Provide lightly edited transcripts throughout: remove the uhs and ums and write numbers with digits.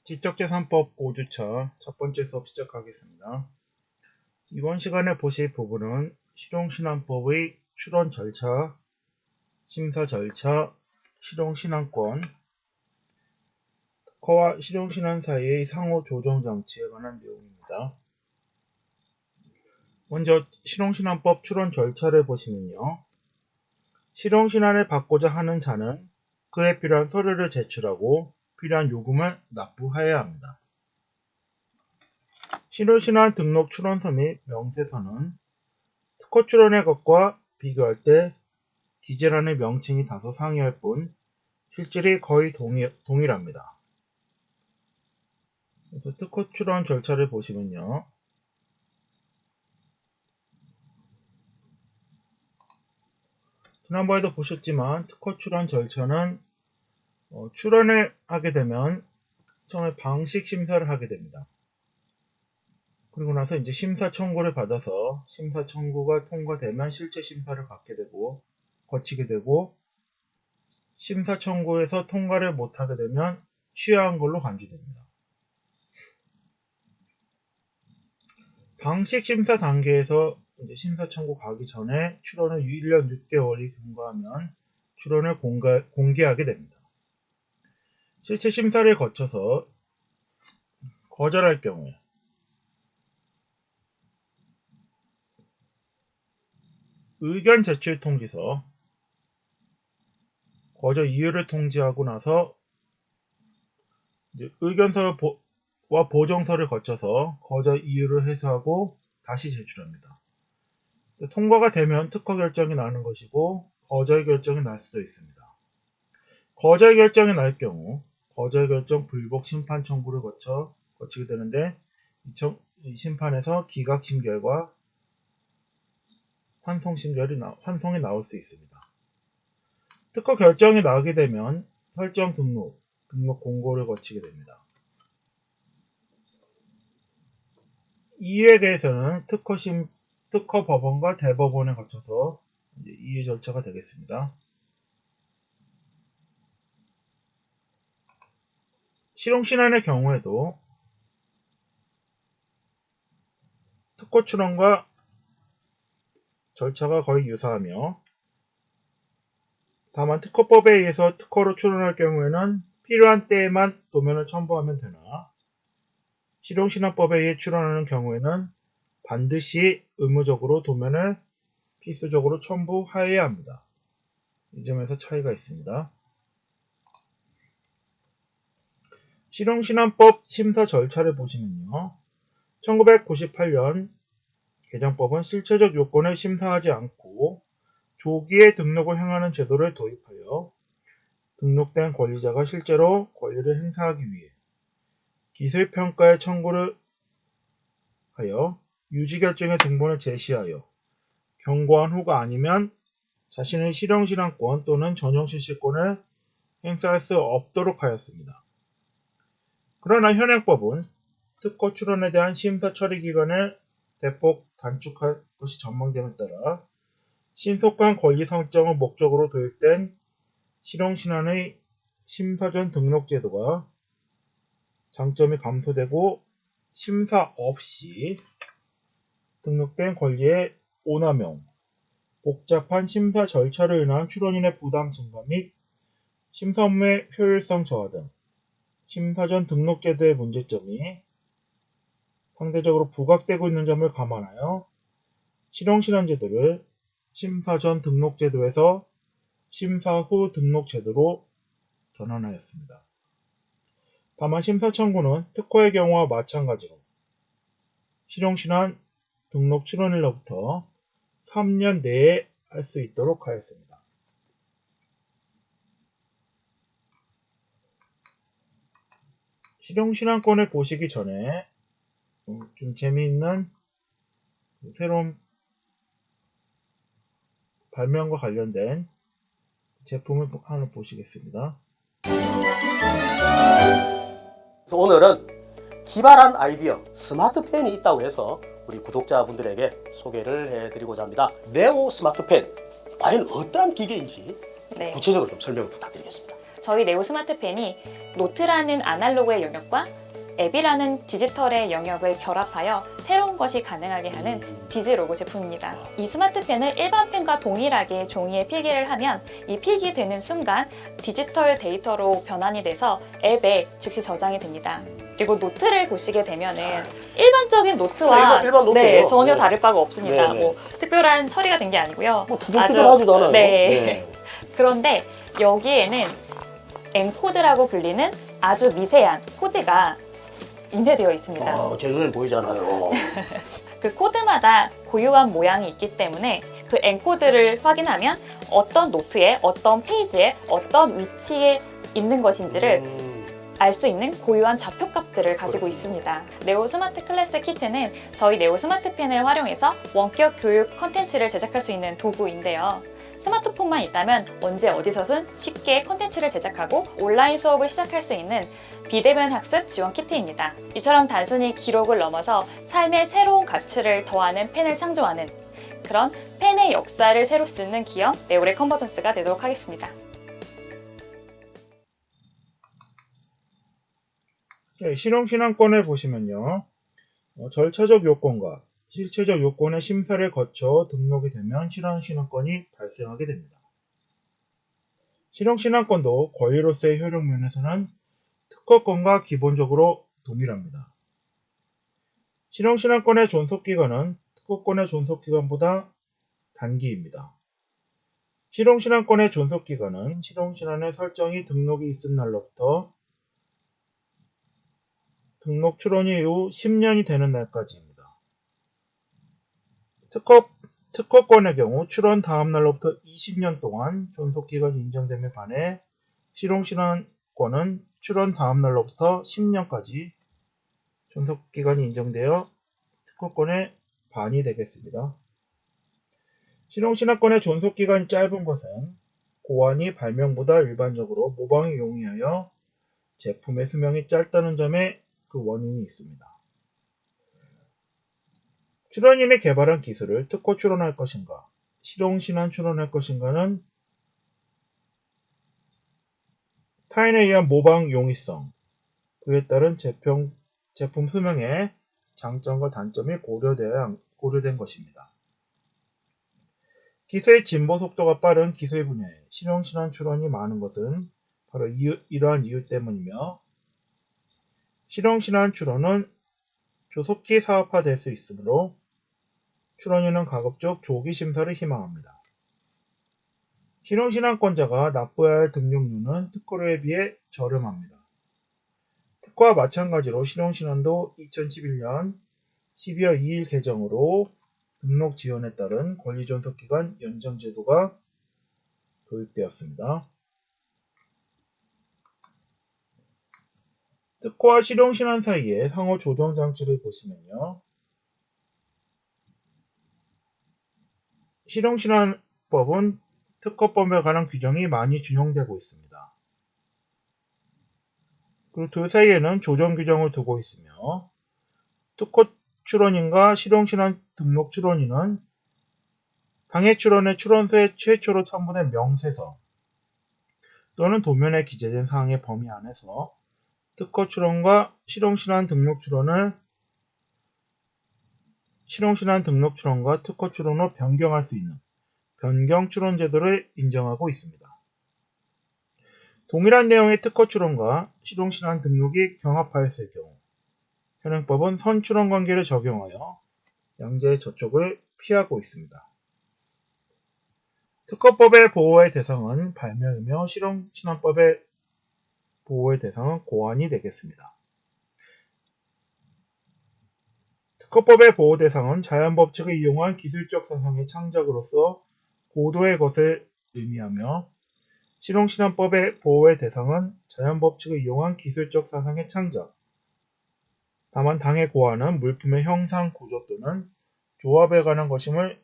지적재산법 5주차 첫 번째 수업 시작하겠습니다. 이번 시간에 보실 부분은 실용신안법의 출원 절차, 심사 절차, 실용신안권, 특허와 실용신안 사이의 상호 조정 장치에 관한 내용입니다. 먼저 실용신안법 출원 절차를 보시면요. 실용신안을 받고자 하는 자는 그에 필요한 서류를 제출하고 필요한 요금을 납부해야 합니다. 실용신안 등록 출원서 및 명세서는 특허 출원의 것과 비교할 때 기재란의 명칭이 다소 상이할 뿐 실질이 거의 동일합니다. 그래서 특허 출원 절차를 보시면요. 지난번에도 보셨지만 특허 출원 절차는 출원을 하게 되면 처음에 방식 심사를 하게 됩니다. 그리고 나서 이제 심사 청구를 받아서 심사 청구가 통과되면 실체 심사를 거치게 되고 심사 청구에서 통과를 못하게 되면 취하한 걸로 간주됩니다. 방식 심사 단계에서 이제 심사 청구 가기 전에 출원을 1년 6개월이 경과하면 출원을 공개하게 됩니다. 실체 심사를 거쳐서 거절할 경우에 의견 제출 통지서, 거절 이유를 통지하고 나서 이제 의견서와 보정서를 거쳐서 거절 이유를 해소하고 다시 제출합니다. 통과가 되면 특허 결정이 나는 것이고 거절 결정이 날 수도 있습니다. 거절 결정이 날 경우 거절 결정 불복 심판 청구를 거치게 되는데 이 심판에서 기각 심결과 환송이 나올 수 있습니다. 특허 결정이 나게 되면 설정 등록 공고를 거치게 됩니다. 이유에 대해서는 특허 법원과 대법원에 거쳐서 이해 절차가 되겠습니다. 실용신안의 경우에도 특허 출원과 절차가 거의 유사하며 다만 특허법에 의해서 특허로 출원할 경우에는 필요한 때에만 도면을 첨부하면 되나 실용신안법에 의해 출원하는 경우에는 반드시 의무적으로 도면을 필수적으로 첨부해야 합니다. 이 점에서 차이가 있습니다. 실용신안법 심사 절차를 보시면요. 1998년 개정법은 실체적 요건을 심사하지 않고 조기에 등록을 행하는 제도를 도입하여 등록된 권리자가 실제로 권리를 행사하기 위해 기술평가의 청구를 하여 유지결정의 등본을 제시하여 경고한 후가 아니면 자신의 실용신안권 또는 전용실시권을 행사할 수 없도록 하였습니다. 그러나 현행법은 특허 출원에 대한 심사 처리 기간을 대폭 단축할 것이 전망됨에 따라 신속한 권리 설정을 목적으로 도입된 실용신안의 심사 전 등록 제도가 장점이 감소되고 심사 없이 등록된 권리의 오남용, 복잡한 심사 절차로 인한 출원인의 부담 증가 및 심사 업무의 효율성 저하 등 심사 전 등록 제도의 문제점이 상대적으로 부각되고 있는 점을 감안하여 실용신안 제도를 심사 전 등록 제도에서 심사 후 등록 제도로 전환하였습니다. 다만 심사 청구는 특허의 경우와 마찬가지로 실용신안 등록 출원일로부터 3년 내에 할 수 있도록 하였습니다. 실용신안권을 보시기 전에 좀 재미있는 새로운 발명과 관련된 제품을 하나 보시겠습니다. 그래서 오늘은 기발한 아이디어 스마트펜이 있다고 해서 우리 구독자분들에게 소개를 해드리고자 합니다. 네오 스마트펜, 과연 어떠한 기계인지 구체적으로 좀 설명을 부탁드리겠습니다. 저희 네오 스마트펜이 노트라는 아날로그의 영역과 앱이라는 디지털의 영역을 결합하여 새로운 것이 가능하게 하는 디지로고 제품입니다. 이 스마트펜을 일반 펜과 동일하게 종이에 필기를 하면 이 필기되는 순간 디지털 데이터로 변환이 돼서 앱에 즉시 저장이 됩니다. 그리고 노트를 보시게 되면은 일반적인 노트와 일반 노트예요. 전혀 네. 다를 바가 없습니다. 네, 네. 뭐 특별한 처리가 된 게 아니고요. 뭐 투덜투덜하지도 않아요. 네. 그런데 여기에는 엔코드라고 불리는 아주 미세한 코드가 인쇄되어 있습니다. 제 눈에 보이잖아요. 그 코드마다 고유한 모양이 있기 때문에 그 엔코드를 확인하면 어떤 노트에 어떤 페이지에 어떤 위치에 있는 것인지를 알 수 있는 고유한 좌표값들을 가지고 있습니다. 네오 스마트 클래스 키트는 저희 네오 스마트펜을 활용해서 원격 교육 컨텐츠를 제작할 수 있는 도구인데요. 스마트폰만 있다면 언제 어디서든 쉽게 콘텐츠를 제작하고 온라인 수업을 시작할 수 있는 비대면 학습 지원 키트입니다. 이처럼 단순히 기록을 넘어서 삶의 새로운 가치를 더하는 펜을 창조하는 그런 펜의 역사를 새로 쓰는 기업 네오레 컨버전스가 되도록 하겠습니다. 네, 실용신안권을 보시면요. 절차적 요건과 실체적 요건의 심사를 거쳐 등록이 되면 실용신안권이 발생하게 됩니다. 실용신안권도 권리로서의 효력 면에서는 특허권과 기본적으로 동일합니다. 실용신안권의 존속기간은 특허권의 존속기간보다 단기입니다. 실용신안권의 존속기간은 실용신안의 설정이 등록이 있은 날로부터 등록 출원 이후 10년이 되는 날까지입니다. 특허권의 경우 출원 다음 날로부터 20년 동안 존속기간이 인정됨에 반해 실용신안권은 출원 다음 날로부터 10년까지 존속기간이 인정되어 특허권의 반이 되겠습니다. 실용신안권의 존속기간이 짧은 것은 고안이 발명보다 일반적으로 모방에 용이하여 제품의 수명이 짧다는 점에 그 원인이 있습니다. 출원인이 개발한 기술을 특허 출원할 것인가, 실용신안 출원할 것인가는 타인에 의한 모방 용이성, 그에 따른 제품 수명의 장점과 단점이 고려된 것입니다. 기술의 진보 속도가 빠른 기술 분야에 실용신안 출원이 많은 것은 바로 이러한 이유 때문이며, 실용신안 출원은 조속히 사업화될 수 있으므로 출원인은 가급적 조기 심사를 희망합니다. 실용신안권자가 납부해야 할 등록료는 특허료에 비해 저렴합니다. 특허와 마찬가지로 실용신안도 2011년 12월 2일 개정으로 등록 지연에 따른 권리존속기간 연장 제도가 도입되었습니다. 특허와 실용신안 사이의 상호 조정 장치를 보시면요. 실용신안법은 특허법에 관한 규정이 많이 준용되고 있습니다. 그리고 둘 사이에는 조정 규정을 두고 있으며, 특허 출원인과 실용신안 등록 출원인은 당해 출원의 출원서에 최초로 첨부된 명세서 또는 도면에 기재된 사항의 범위 안에서 특허 출원과 실용신안 등록 출원과 특허 출원으로 변경할 수 있는 변경 출원 제도를 인정하고 있습니다. 동일한 내용의 특허 출원과 실용신안 등록이 경합하였을 경우 현행법은 선출원 관계를 적용하여 양자의 저촉을 피하고 있습니다. 특허법의 보호의 대상은 발명이며 실용신안법의 보호의 대상은 고안이 되겠습니다. 특허법의 보호 대상은 자연법칙을 이용한 기술적 사상의 창작으로서 고도의 것을 의미하며, 실용신안법의 보호의 대상은 자연법칙을 이용한 기술적 사상의 창작, 다만 당해 고안은 물품의 형상, 구조 또는 조합에 관한 것임을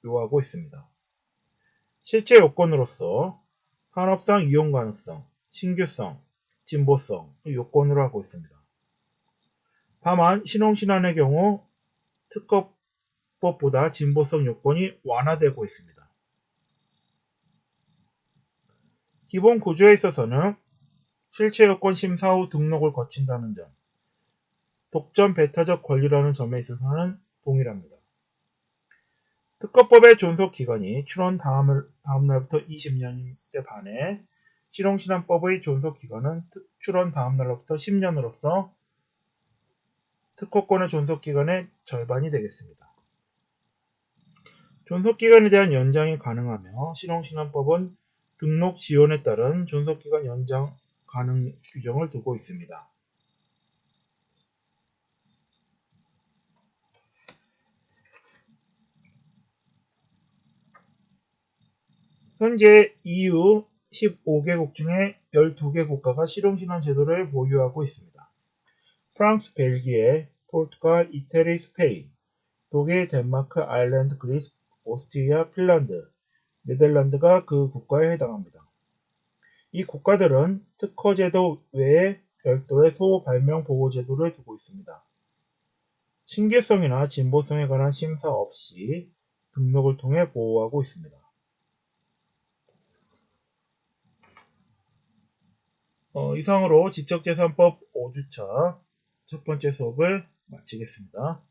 요하고 있습니다. 실제 요건으로서 산업상 이용 가능성, 신규성, 진보성을 요건으로 하고 있습니다. 다만 실용신안의 경우 특허법보다 진보성 요건이 완화되고 있습니다. 기본 구조에 있어서는 실체 요건 심사 후 등록을 거친다는 점, 독점 배타적 권리라는 점에 있어서는 동일합니다. 특허법의 존속 기간이 출원 다음 날부터 20년대 반해 실용신안법의 존속 기간은 출원 다음 날로부터 10년으로서 특허권의 존속 기간의 절반이 되겠습니다. 존속 기간에 대한 연장이 가능하며 실용신안법은 등록 지연에 따른 존속 기간 연장 가능 규정을 두고 있습니다. 현재 EU 15개국 중에 12개 국가가 실용신안 제도를 보유하고 있습니다. 프랑스, 벨기에, 포르투갈, 이태리, 스페인, 독일, 덴마크, 아일랜드, 그리스, 오스트리아, 핀란드, 네덜란드가 그 국가에 해당합니다. 이 국가들은 특허제도 외에 별도의 소발명 보호제도를 두고 있습니다. 신규성이나 진보성에 관한 심사 없이 등록을 통해 보호하고 있습니다. 이상으로 지적재산법 5주차 첫 번째 수업을 마치겠습니다.